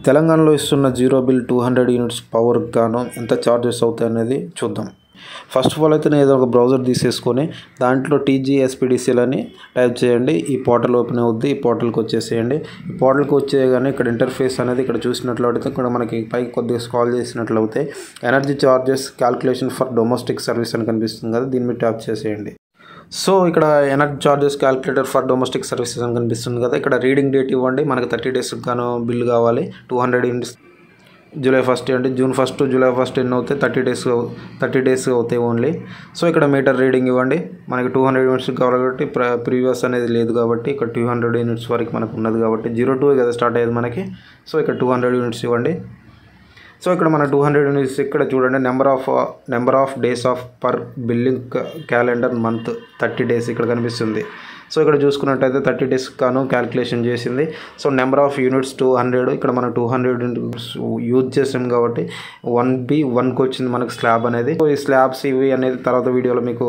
తెలంగాణలో ఇస్తున్న zero bill 200 units పవర్కి గాను ఎంత ఛార్జెస్ అవుతాయి అనేది చూద్దాం. ఫస్ట్ ఆఫ్ ఆల్ అయితే నేను ఏదో ఒక బ్రౌజర్ తీసేసుకొని దాంట్లో TGSPDCL అని టైప్ చేయండి. ఈ పోర్టల్ ఓపెన్ అవుద్ది. ఈ పోర్టల్కి వచ్చేసేయండి. ఈ పోర్టల్కి వచ్చేయగానే ఇక్కడ ఇంటర్ఫేస్ అనేది ఇక్కడ చూసినట్లయితే ఇక్కడ మనకి పైకి కొద్దిగా స్క్రాల్ చేసినట్లయితే energy charges calculation for domestic service అని కనిపిస్తుంది కదా, దీని మీద ట్యాప్ చేసేయండి. సో ఇక్కడ energy charges calculator for domestic services అని కనిపిస్తుంది కదా, ఇక్కడ రీడింగ్ డేట్ ఇవ్వండి. మనకి 30 డేస్కి గాను బిల్ కావాలి. 200 యూనిట్స్ జూలై 1 అంటే జూన్ 1 to జూలై 1 ఎన్ని అవుతాయి? 30 డేస్ అవుతాయి ఓన్లీ. సో ఇక్కడ మీటర్ రీడింగ్ ఇవ్వండి. మనకి 200 యూనిట్స్ కావాలి కాబట్టి ప్రీవియస్ అనేది లేదు కాబట్టి ఇక్కడ 200 యూనిట్స్ వరకు మనకు ఉన్నది కాబట్టి 02 కదా స్టార్ట్ అయ్యేది మనకి. సో ఇక్కడ 200 యూనిట్స్ ఇవ్వండి. సో ఇక్కడ మన 200 యూనిట్స్ ఇక్కడ చూడండి, number of days of per billing calendar month 30 days ఇక్కడ కనిపిస్తుంది. సో ఇక్కడ చూసుకున్నట్టయితే 30 డేస్ కాను క్యాల్కులేషన్ చేసింది. So number of units 200. ఇక్కడ మనం 200 యూనిట్స్ యూజ్ చేసాం కాబట్టి 1B1కి వచ్చింది మనకు స్లాబ్ అనేది. సో ఈ స్లాబ్స్ ఇవి అనేది తర్వాత వీడియోలో మీకు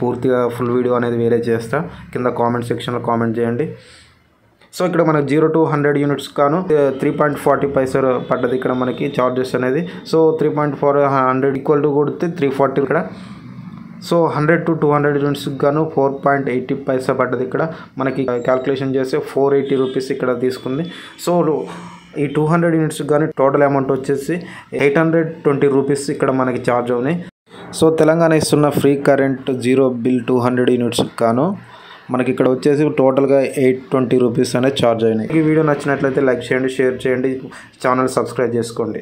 పూర్తిగా ఫుల్ వీడియో అనేది వేరే చేస్తా. కింద కామెంట్ సెక్షన్లో కామెంట్ చేయండి. సో ఇక్కడ మనకు 0 to 100 యూనిట్స్ కాను 3.40 పైసలు పడ్డది ఇక్కడ మనకి చార్జెస్ అనేది. సో 3.4 100 ఈక్వల్ టు కొడితే 340 ఇక్కడ. సో 100 to 200 యూనిట్స్కి గాను 4.80 పైసా పడ్డది ఇక్కడ మనకి. క్యాల్కులేషన్ చేస్తే 480 రూపీస్ ఇక్కడ తీసుకుంది. సో ఈ 200 యూనిట్స్కి కానీ టోటల్ అమౌంట్ వచ్చేసి 820 రూపీస్ ఇక్కడ మనకి ఛార్జ్ అవునాయి. సో తెలంగాణ ఇస్తున్న ఫ్రీ కరెంట్ జీరో బిల్ 200 యూనిట్స్కి గాను మనకి ఇక్కడ వచ్చేసి టోటల్గా 820 రూపీస్ అనేది ఛార్జ్ అయినాయి. ఈ వీడియో నచ్చినట్లయితే లైక్ చేయండి, షేర్ చేయండి, ఛానల్ సబ్స్క్రైబ్ చేసుకోండి.